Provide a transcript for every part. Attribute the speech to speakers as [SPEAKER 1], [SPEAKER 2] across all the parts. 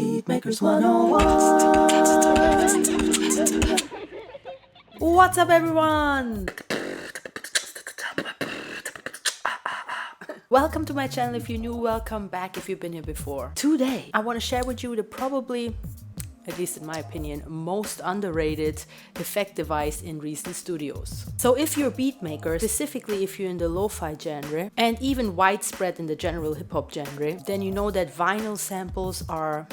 [SPEAKER 1] Beatmakers 101. What's up, everyone? Welcome to my channel if you're new, welcome back if you've been here before. Today, I want to share with you the probably, at least in my opinion, most underrated effect device in recent studios. So if you're a beat maker, specifically if you're in the lo-fi genre, and even widespread in the general hip-hop genre, then you know that vinyl samples are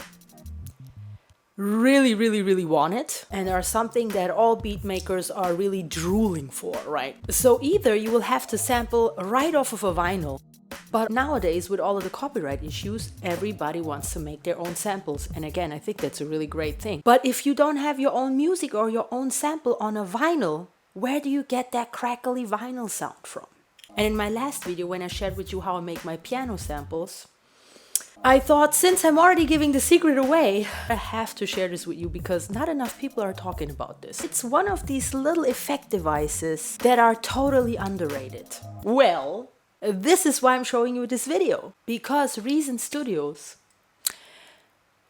[SPEAKER 1] really wanted and are something that all beat makers are really drooling for, right? So either you will have to sample right off of a vinyl, but nowadays with all of the copyright issues, everybody wants to make their own samples. And again, I think that's a really great thing. But if you don't have your own music or your own sample on a vinyl, where do you get that crackly vinyl sound from? And in my last video, when I shared with you how I make my piano samples, I thought, since I'm already giving the secret away, I have to share this with you because not enough people are talking about this. It's one of these little effect devices that are totally underrated. Well, this is why I'm showing you this video. Because Reason Studios,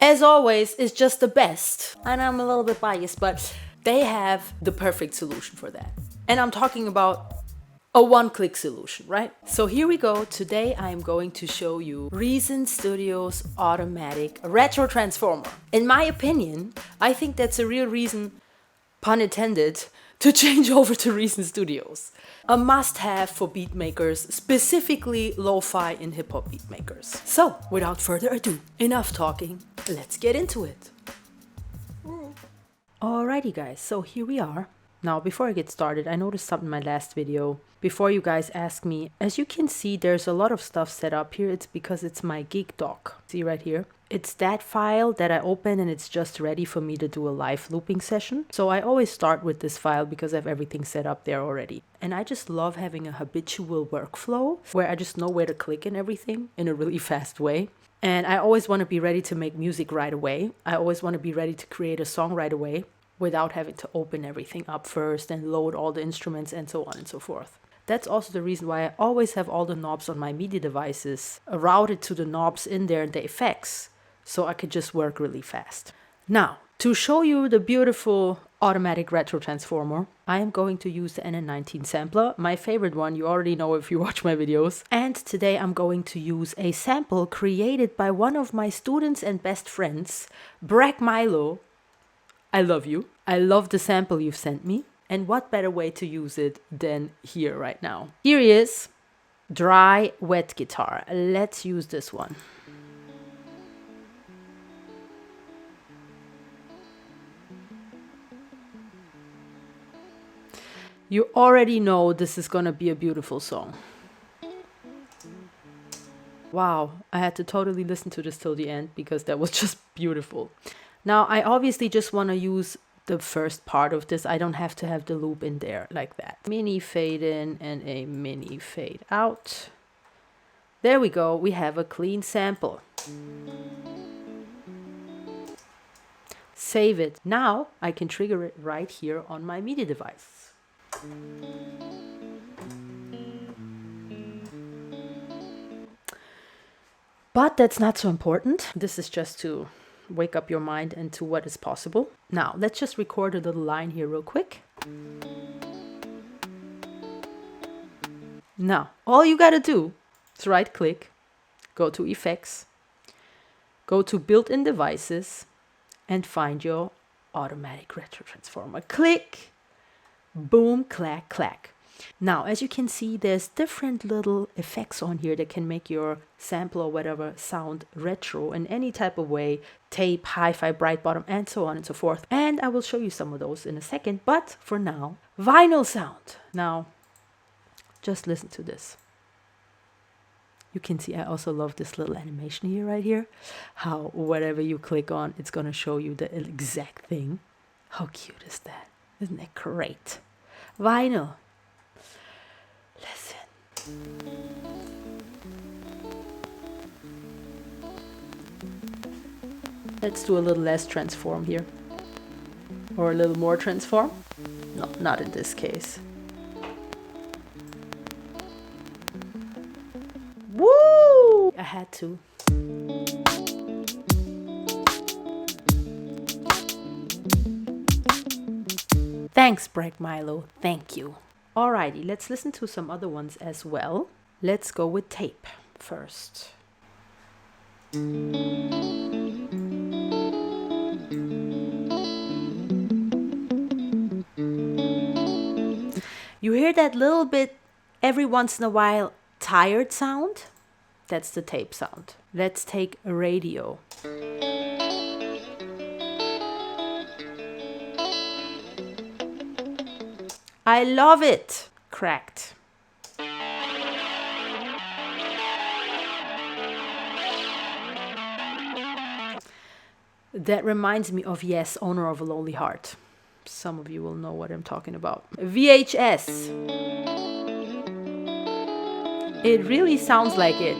[SPEAKER 1] as always, is just the best. And I'm a little bit biased, but they have the perfect solution for that. And I'm talking about a one-click solution, right? So here we go. Today I am going to show you Reason Studios automatic retro transformer. In my opinion, I think that's a real reason, pun intended, to change over to Reason Studios. A must-have for beat makers, specifically lo-fi and hip-hop beat makers. So, without further ado, enough talking, let's get into it. Alrighty guys, so here we are. Now, before I get started, I noticed something in my last video. Before you guys ask me, as you can see, there's a lot of stuff set up here. It's because it's my gig doc. See right here? It's that file that I open and it's just ready for me to do a live looping session. So I always start with this file because I have everything set up there already. And I just love having a habitual workflow where I just know where to click and everything in a really fast way. And I always want to be ready to make music right away. I always want to be ready to create a song right away without having to open everything up first and load all the instruments and so on and so forth. That's also the reason why I always have all the knobs on my MIDI devices routed to the knobs in there and the effects, so I could just work really fast. Now, to show you the beautiful automatic retro transformer, I am going to use the NN19 sampler, my favorite one, you already know if you watch my videos. And today I'm going to use a sample created by one of my students and best friends, BREKMILO. I love you. I love the sample you've sent me. And what better way to use it than here right now? Here he is, dry, wet guitar. Let's use this one. You already know this is gonna be a beautiful song. Wow, I had to totally listen to this till the end because that was just beautiful. Now, I obviously just want to use the first part of this. I don't have to have the loop in there like that. Mini fade in and a mini fade out. There we go. We have a clean sample. Save it. Now I can trigger it right here on my MIDI device. But that's not so important. This is just to wake up your mind into what is possible. Now, let's just record a little line here real quick. Now, all you gotta do is right click, go to Effects, go to Built-in Devices, and find your automatic retro transformer. Click, boom, clack, clack. Now, as you can see, there's different little effects on here that can make your sample or whatever sound retro in any type of way, tape, hi-fi, bright bottom, and so on and so forth. And I will show you some of those in a second, but for now, vinyl sound. Now, just listen to this. You can see I also love this little animation here, right here. How whatever you click on, it's gonna show you the exact thing. How cute is that? Isn't that great? Vinyl. Listen. Let's do a little less transform here. Or a little more transform. No, not in this case. Woo! I had to. Thanks, BREKMILO. Thank you. Alrighty, let's listen to some other ones as well. Let's go with tape first. You hear that little bit every once in a while tired sound? That's the tape sound. Let's take a radio. I love it. Cracked. That reminds me of Yes, Owner of a Lonely Heart. Some of you will know what I'm talking about. VHS. It really sounds like it.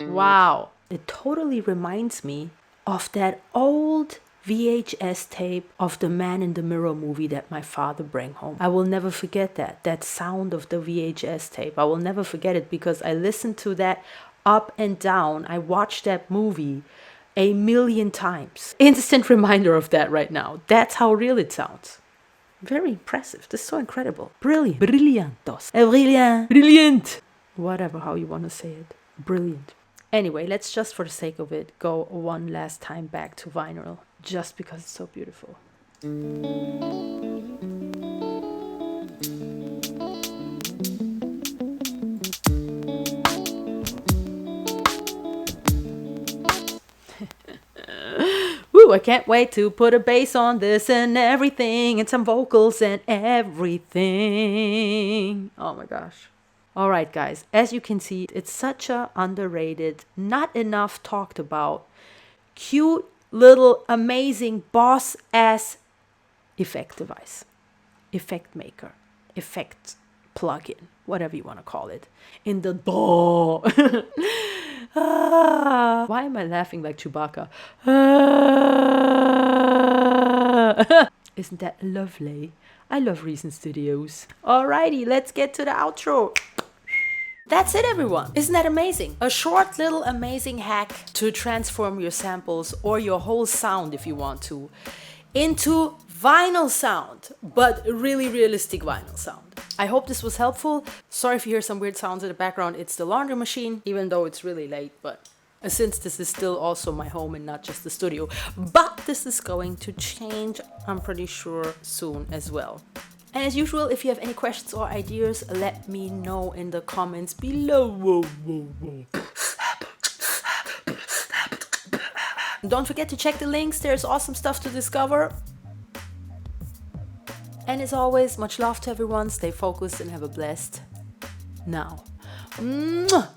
[SPEAKER 1] Wow. It totally reminds me of that old VHS tape of the Man in the Mirror movie that my father brought home. I will never forget that sound of the VHS tape. I will never forget it because I listened to that up and down. I watched that movie a million times. Instant reminder of that right now. That's how real it sounds. Very impressive. This is so incredible. Brilliant. Brilliantos. Brilliant. Brilliant. Whatever, how you want to say it. Brilliant. Anyway, let's just for the sake of it go one last time back to vinyl. Just because it's so beautiful. Woo, I can't wait to put a bass on this and everything, and some vocals and everything. Oh my gosh. All right, guys, as you can see, it's such a underrated, not enough talked about, cute, little, amazing, boss-ass effect device. Effect maker. Effect plugin. Whatever you want to call it. In the door. Why am I laughing like Chewbacca? Isn't that lovely? I love Reason Studios. Alrighty, let's get to the outro. That's it, everyone. Isn't that amazing? A short little amazing hack to transform your samples or your whole sound, if you want to, into vinyl sound, but really realistic vinyl sound. I hope this was helpful. Sorry if you hear some weird sounds in the background. It's the laundry machine, even though it's really late, but since this is still also my home and not just the studio. But this is going to change, I'm pretty sure, soon as well. And as usual, if you have any questions or ideas, let me know in the comments below. Don't forget to check the links, there's awesome stuff to discover. And as always, much love to everyone, stay focused and have a blessed now. Mwah!